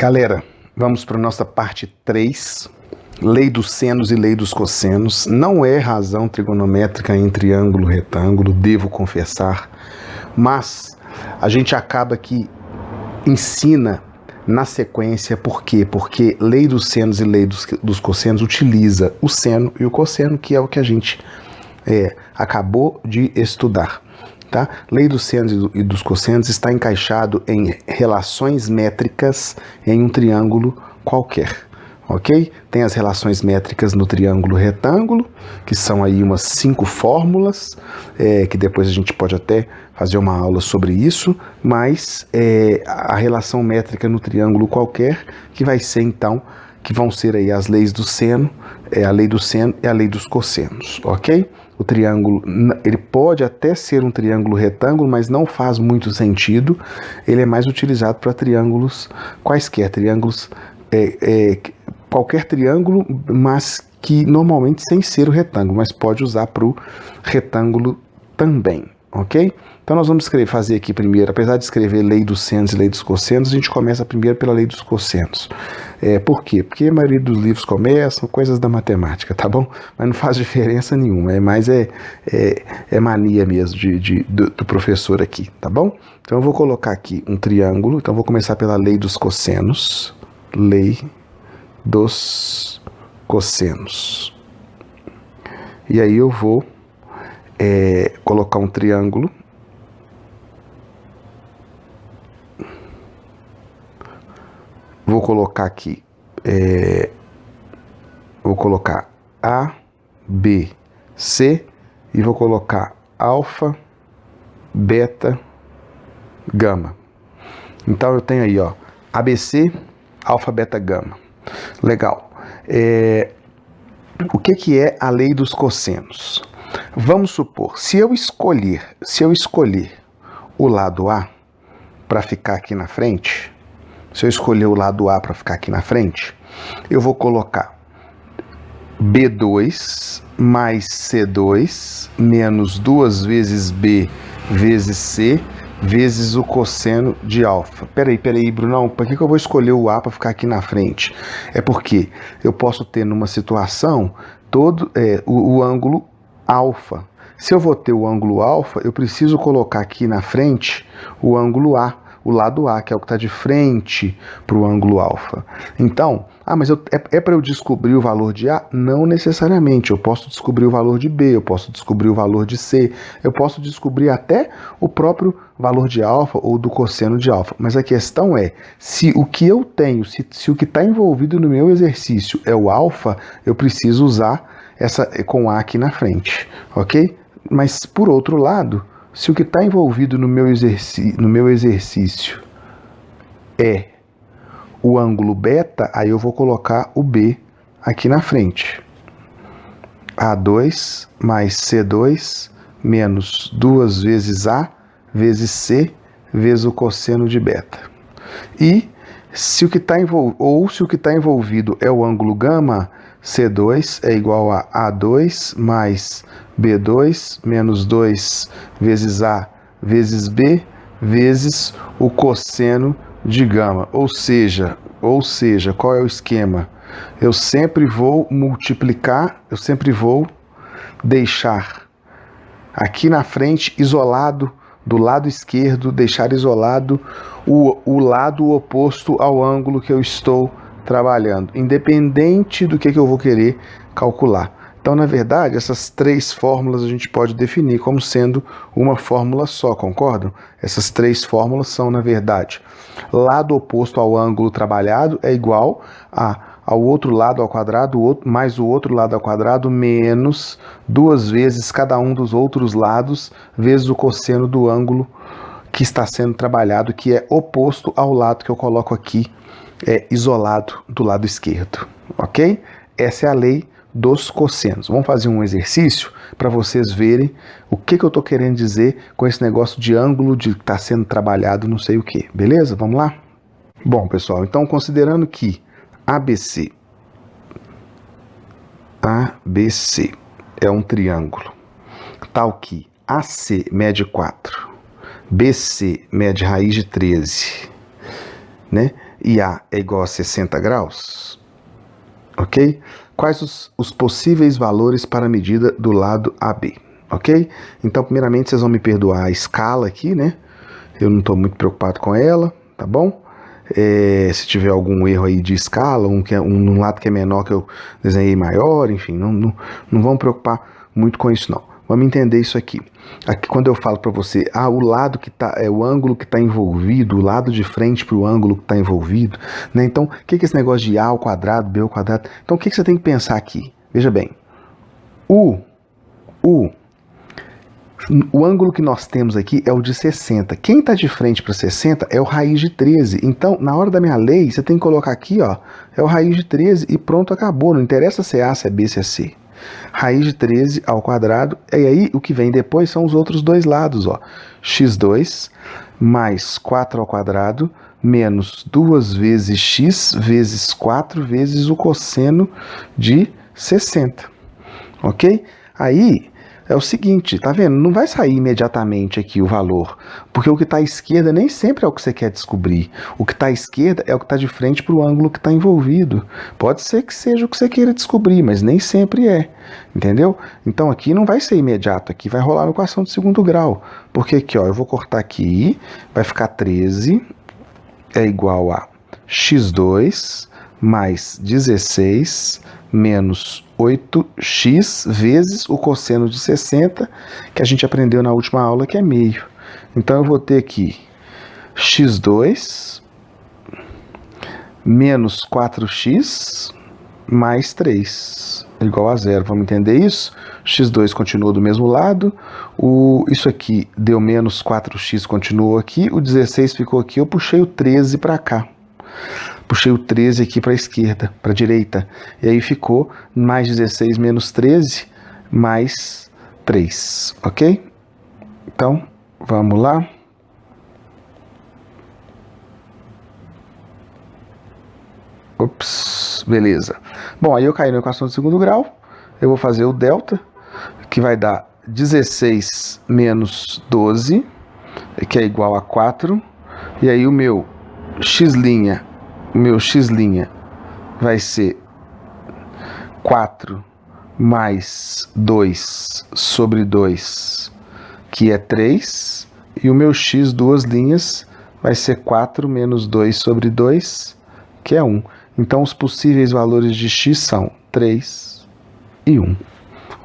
Galera, vamos para a nossa parte 3, lei dos senos e lei dos cossenos. Não é razão trigonométrica em triângulo retângulo, devo confessar, mas a gente acaba que ensina na sequência. Por quê? Porque lei dos senos e lei dos cossenos utiliza o seno e o cosseno, que é o que a gente acabou de estudar. Tá? Lei dos senos e dos cossenos está encaixado em relações métricas em um triângulo qualquer, ok? Tem as relações métricas no triângulo retângulo, que são aí umas 5 fórmulas, que depois a gente pode até fazer uma aula sobre isso, mas a relação métrica no triângulo qualquer, que vai ser então, que vão ser aí as leis do seno, a lei do seno e a lei dos cossenos, ok? O triângulo, ele pode até ser um triângulo retângulo, mas não faz muito sentido. Ele é mais utilizado para triângulos quaisquer, triângulos, qualquer triângulo, mas que normalmente sem ser o retângulo, mas pode usar para o retângulo também, ok? Então nós vamos fazer aqui primeiro, apesar de escrever lei dos senos e lei dos cossenos, a gente começa primeiro pela lei dos cossenos. Por quê? Porque a maioria dos livros começam coisas da matemática, tá bom? Mas não faz diferença nenhuma, mas é mania mesmo do professor aqui, tá bom? Então eu vou colocar aqui um triângulo, então eu vou começar pela lei dos cossenos. Lei dos cossenos. E aí eu vou colocar um triângulo. Vou colocar aqui, vou colocar A, B, C e vou colocar alfa, beta, gama. Então eu tenho aí, ó, ABC, alfa, beta, gama. Legal. O que é a lei dos cossenos? Vamos supor, se eu escolher o lado A para ficar aqui na frente, se eu escolher o lado A para ficar aqui na frente, eu vou colocar B2 mais C2 menos 2 vezes B vezes C vezes o cosseno de alfa. Peraí, Brunão, por que eu vou escolher o A para ficar aqui na frente? É porque eu posso ter numa situação o ângulo alfa. Se eu vou ter o ângulo alfa, eu preciso colocar aqui na frente o ângulo A, o lado A, que é o que está de frente para o ângulo alfa. Então, mas é para eu descobrir o valor de A? Não necessariamente. Eu posso descobrir o valor de B, eu posso descobrir o valor de C, eu posso descobrir até o próprio valor de alfa ou do cosseno de alfa. Mas a questão é, se o que eu tenho, se o que está envolvido no meu exercício é o alfa, eu preciso usar essa com A aqui na frente, ok? Mas, por outro lado, se o que está envolvido no meu exercício é o ângulo beta, aí eu vou colocar o B aqui na frente. A2 mais C2 menos 2 vezes A vezes C vezes o cosseno de beta. E se o que está envolvido é o ângulo gama, C2 é igual a A2 mais B2 menos 2 vezes A vezes B vezes o cosseno de gama. Ou seja, qual é o esquema? Eu sempre vou multiplicar, eu sempre vou deixar aqui na frente isolado, do lado esquerdo, deixar isolado o lado oposto ao ângulo que eu estou trabalhando, independente do que eu vou querer calcular. Então, na verdade, essas 3 fórmulas a gente pode definir como sendo uma fórmula só, concordam? Essas 3 fórmulas são, na verdade, lado oposto ao ângulo trabalhado é igual ao outro lado ao quadrado, mais o outro lado ao quadrado, menos 2 vezes cada um dos outros lados, vezes o cosseno do ângulo que está sendo trabalhado, que é oposto ao lado que eu coloco aqui, isolado do lado esquerdo, ok? Essa é a lei dos cossenos. Vamos fazer um exercício para vocês verem o que eu estou querendo dizer com esse negócio de ângulo de estar sendo trabalhado não sei o que, beleza? Vamos lá? Bom, pessoal, então considerando que ABC é um triângulo tal que AC mede 4, BC mede raiz de 13, né? E A é igual a 60 graus, ok? Quais os possíveis valores para a medida do lado AB, ok? Então, primeiramente, vocês vão me perdoar a escala aqui, né? Eu não estou muito preocupado com ela, tá bom? Se tiver algum erro aí de escala, um lado que é menor que eu desenhei maior, enfim, não vamos preocupar muito com isso não. Vamos entender isso aqui. Aqui quando eu falo para você, o lado que tá, o ângulo que está envolvido, o lado de frente para o ângulo que está envolvido, né? Então, o que é esse negócio de A ao quadrado, B ao quadrado? Então, o que você tem que pensar aqui? Veja bem, o ângulo que nós temos aqui é o de 60. Quem está de frente para 60 é o raiz de 13. Então, na hora da minha lei, você tem que colocar aqui, ó, é o raiz de 13 e pronto, acabou. Não interessa se é A, se é B, se é C. Raiz de 13 ao quadrado. E aí, o que vem depois são os outros dois lados, ó. x2 mais 4 ao quadrado menos 2 vezes x vezes 4 vezes o cosseno de 60. Ok? Aí... é o seguinte, tá vendo? Não vai sair imediatamente aqui o valor, porque o que está à esquerda nem sempre é o que você quer descobrir. O que está à esquerda é o que está de frente para o ângulo que está envolvido. Pode ser que seja o que você queira descobrir, mas nem sempre é, entendeu? Então aqui não vai ser imediato, aqui vai rolar uma equação de segundo grau, porque aqui, ó, eu vou cortar aqui, vai ficar 13 é igual a x2 mais 16 menos 8x vezes o cosseno de 60, que a gente aprendeu na última aula, que é meio. Então, eu vou ter aqui x2 menos 4x mais 3, igual a zero. Vamos entender isso? x2 continua do mesmo lado, isso aqui deu menos 4x, continuou aqui, o 16 ficou aqui, eu puxei o 13 para cá. Puxei o 13 aqui para a esquerda, para a direita. E aí ficou mais 16 menos 13, mais 3, ok? Então, vamos lá. Ops, beleza. Bom, aí eu caí na equação de segundo grau. Eu vou fazer o delta, que vai dar 16 menos 12, que é igual a 4. E aí o meu x' vai ser 4 mais 2 sobre 2, que é 3, e o meu x, duas linhas, vai ser 4 menos 2 sobre 2, que é 1. Então, os possíveis valores de x são 3 e 1.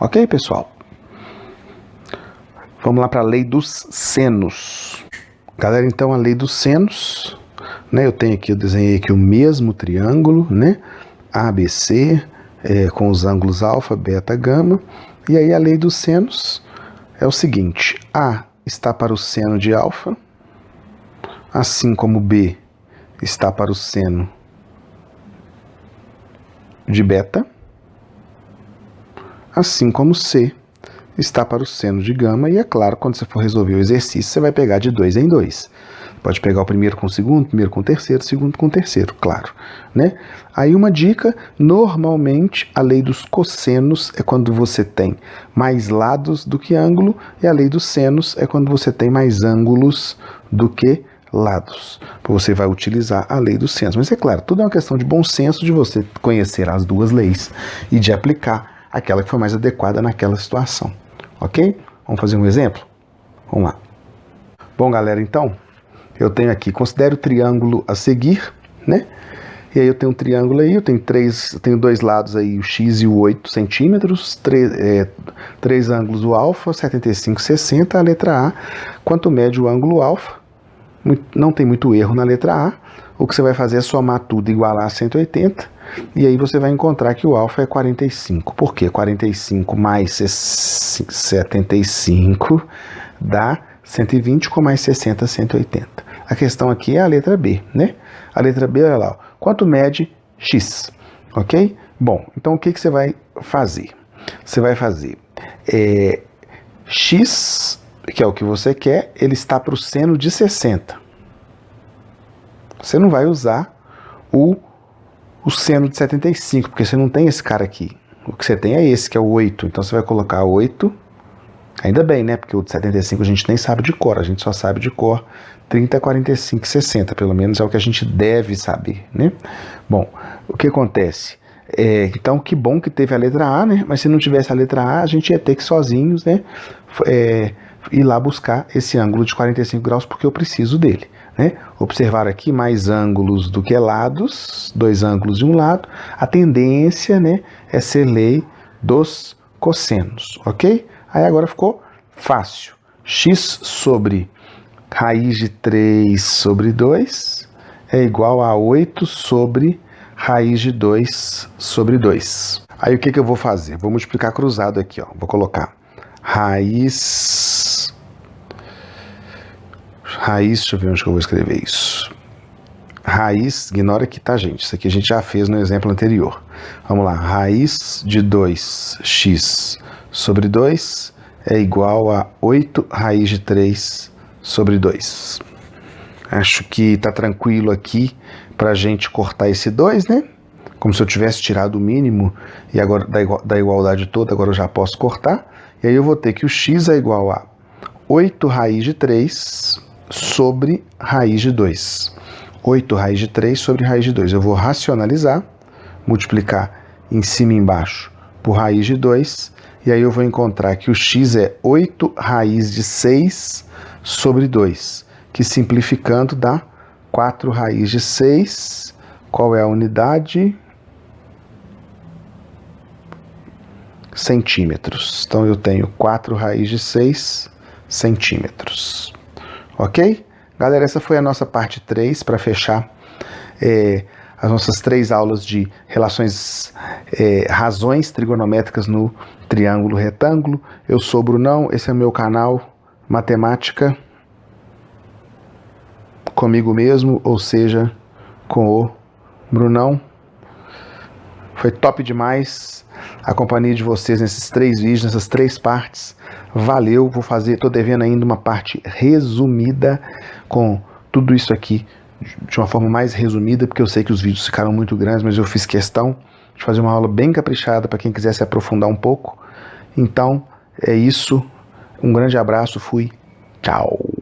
Ok, pessoal? Vamos lá para a lei dos senos. Galera, então, a lei dos senos... né, eu desenhei aqui o mesmo triângulo, né, ABC, com os ângulos alfa, beta, gama, e aí a lei dos senos é o seguinte, A está para o seno de alfa, assim como B está para o seno de beta, assim como C está para o seno de gama, e é claro, quando você for resolver o exercício, você vai pegar de 2 em 2. Pode pegar o primeiro com o segundo, primeiro com o terceiro, segundo com o terceiro, claro, né? Aí uma dica, normalmente a lei dos cossenos é quando você tem mais lados do que ângulo, e a lei dos senos é quando você tem mais ângulos do que lados. Você vai utilizar a lei dos senos. Mas é claro, tudo é uma questão de bom senso, de você conhecer as duas leis e de aplicar aquela que foi mais adequada naquela situação, ok? Vamos fazer um exemplo? Vamos lá. Bom, galera, então... eu tenho aqui, considere o triângulo a seguir, né? E aí eu tenho um triângulo aí, eu tenho dois lados aí, o x e o 8 centímetros, três ângulos, o alfa, 75, 60, a letra A. Quanto mede o ângulo alfa, não tem muito erro na letra A, o que você vai fazer é somar tudo e igualar a 180, e aí você vai encontrar que o alfa é 45. Por quê? 45 mais 75 dá 120, com mais 60, 180. A questão aqui é a letra B, né? A letra B, olha lá, ó. Quanto mede x, ok? Bom, então o que você vai fazer? Você vai fazer x, que é o que você quer, ele está para o seno de 60. Você não vai usar o seno de 75, porque você não tem esse cara aqui. O que você tem é esse, que é o 8. Então você vai colocar 8 Ainda bem, né? Porque o de 75 a gente nem sabe de cor, a gente só sabe de cor 30, 45 e 60, pelo menos é o que a gente deve saber, né? Bom, o que acontece? Então, que bom que teve a letra A, né? Mas se não tivesse a letra A, a gente ia ter que sozinhos, né? Ir lá buscar esse ângulo de 45 graus, porque eu preciso dele, né? Observar aqui mais ângulos do que lados, 2 ângulos de um lado. A tendência, né, é ser lei dos cossenos, ok? Aí agora ficou fácil. X sobre raiz de 3 sobre 2 é igual a 8 sobre raiz de 2 sobre 2. Aí o que eu vou fazer? Vou multiplicar cruzado aqui, ó. Vou colocar raiz, deixa eu ver onde que eu vou escrever isso. Raiz, ignora aqui, tá, gente? Isso aqui a gente já fez no exemplo anterior. Vamos lá, raiz de 2x sobre 2 é igual a 8 raiz de 3 sobre 2. Acho que tá tranquilo aqui pra gente cortar esse 2, né? Como se eu tivesse tirado o mínimo e agora da igualdade toda, agora eu já posso cortar. E aí eu vou ter que o x é igual a 8 raiz de 3 sobre raiz de 2. 8 raiz de 3 sobre raiz de 2. Eu vou racionalizar, multiplicar em cima e embaixo por raiz de 2, e aí eu vou encontrar que o x é 8 raiz de 6 sobre 2, que simplificando dá 4 raiz de 6. Qual é a unidade? Centímetros. Então eu tenho 4 raiz de 6 centímetros. Ok? Galera, essa foi a nossa parte 3 para fechar as nossas 3 aulas de razões trigonométricas no triângulo retângulo. Eu sou o Brunão, esse é o meu canal Matemática comigo mesmo, ou seja, com o Brunão. Foi top demais a companhia de vocês nesses 3 vídeos, nessas 3 partes. Valeu, tô devendo ainda uma parte resumida com tudo isso aqui de uma forma mais resumida, porque eu sei que os vídeos ficaram muito grandes, mas eu fiz questão de fazer uma aula bem caprichada para quem quiser se aprofundar um pouco. Então, é isso. Um grande abraço, fui. Tchau.